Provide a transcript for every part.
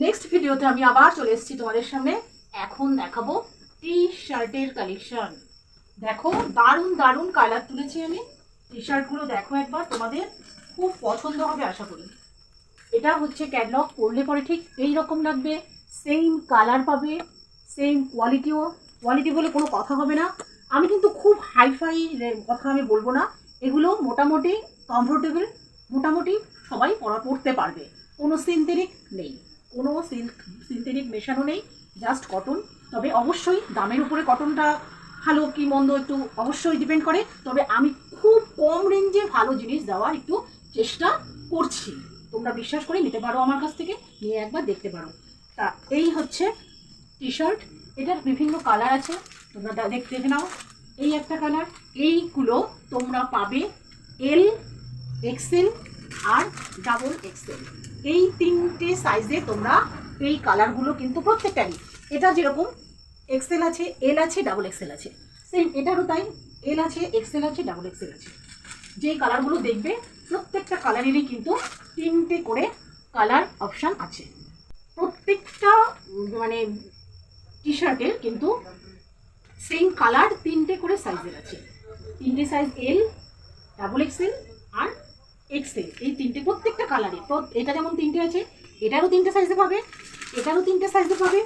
Next ভিডিওতে আমি আবার চলে এসেছি তোমাদের সামনে। এখন দেখাবো টি শার্টের কালেকশন। দেখো দারুণ দারুণ কালার তুলেছি আমি। টি শার্টগুলো দেখো একবার, তোমাদের খুব পছন্দ হবে আশা করি। এটা হচ্ছে ক্যাটলগ, পরলে পরে ঠিক এই রকম লাগবে, সেম কালার পাবে, সেম কোয়ালিটি বলে কোনো কথা হবে না। আমি কিন্তু খুব হাইফাই কথা আমি বলবো না, এগুলো মোটামুটি কমফোর্টেবল, মোটামুটি সবাই পরতে পারবে। কোনো সিনথেটিক নেই, কোনো সিনথেটিক মেশানো নেই, জাস্ট কটন। তবে অবশ্যই দামের উপরে কটনটা ভালো কি মন্দ একটু অবশ্যই ডিপেন্ড করে। তবে আমি খুব কম রেঞ্জে ভালো জিনিস দেওয়ার একটু চেষ্টা করছি। তোমরা বিশ্বাস করে নিতে পারো, আমার কাছ থেকে নিয়ে একবার দেখতে পারো। তা এই হচ্ছে টি শার্ট, এটার বিভিন্ন কালার আছে, তোমরা দেখতে নাও। এই একটা কালার, এইগুলো তোমরা পাবে এল, এক্সেল আর ডাবল এক্সেল, এই তিনটে সাইজে তোমরা এই কালারগুলো কিন্তু প্রত্যেকটারই। এটা যেরকম এক্সেল আছে, এল আছে, ডাবল এক্সেল আছে, সেম এটারও তাই, এল আছে, এক্সেল আছে, ডাবল এক্সেল আছে। যে কালারগুলো দেখবে প্রত্যেকটা কালারেরই কিন্তু তিনটে করে কালার অপশান আছে। প্রত্যেকটা মানে টি শার্টের কিন্তু সেম কালার তিনটে করে সাইজের আছে, তিনটে সাইজ এল, ডাবল এক্সেল আর এক্সেল, এই তিনটে প্রত্যেকটা কালারে। তো এটা যেমন তিনটে আছে, এটারও তিনটে সাইজে পাবে, এটারও তিনটে সাইজে পাবে,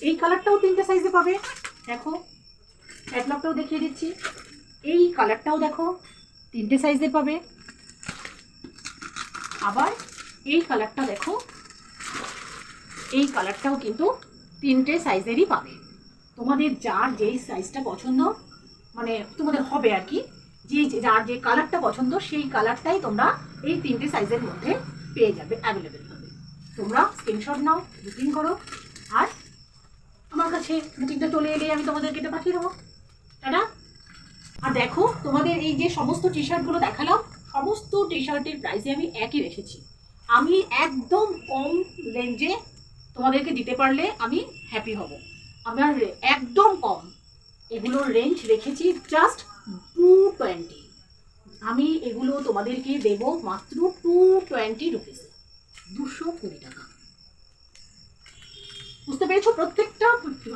এই কালারটাও তিনটে সাইজে পাবে। দেখো ক্যাটলগটাও দেখিয়ে দিচ্ছি, এই কালারটাও দেখো তিনটে সাইজে পাবে, আবার এই কালারটা দেখো, এই কালারটাও কিন্তু তিনটে সাইজেরই পাবে। তোমাদের যার যেই সাইজটা পছন্দ, মানে তোমাদের হবে আর কি, যে যার যে কালারটা পছন্দ সেই কালারটাই তোমরা এই তিনটে সাইজের মধ্যে পেয়ে যাবে, অ্যাভেলেবেল হবে। তোমরা স্ক্রিনশট নাও, বুকিং করো, আর আমার কাছে বুকিংটা চলে এলে আমি তোমাদেরকে এটা পাঠিয়ে দেবো। তাই আর দেখো তোমাদের এই যে সমস্ত টি শার্টগুলো দেখালাম, সমস্ত টি শার্টের প্রাইসে আমি একই রেখেছি। আমি একদম কম রেঞ্জে তোমাদেরকে দিতে পারলে আমি হ্যাপি হব। আমার একদম কম এগুলোর রেঞ্জ রেখেছি জাস্ট 220। আমি এগুলো তোমাদেরকে দেব মাত্র 220 রুপিসে, 220 টাকা। বুঝতে পেরেছো? প্রত্যেকটা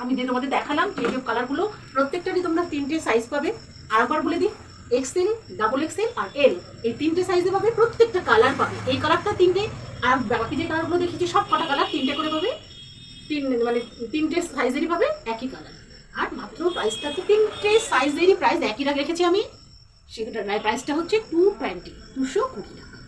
আমি যে তোমাদের দেখালাম যে কালারগুলো, প্রত্যেকটারই তোমরা তিনটে সাইজ পাবে। আর একবার বলে দিই, এক্সেল, ডাবল এক্সেল আর এল, এই তিনটে সাইজে পাবে, প্রত্যেকটা কালার পাবে। এই কালারটা তিনটে, আর বাকি যে কালারগুলো দেখেছি সব কটা কালার তিনটে করে পাবে, মানে তিনটে সাইজেরই পাবে একই কালার। আর মাত্র প্রাইসটা তো তিনটে সাইজেরই প্রাইস একই রেখেছি আমি, সেটা প্রাইসটা হচ্ছে 220 টাকা।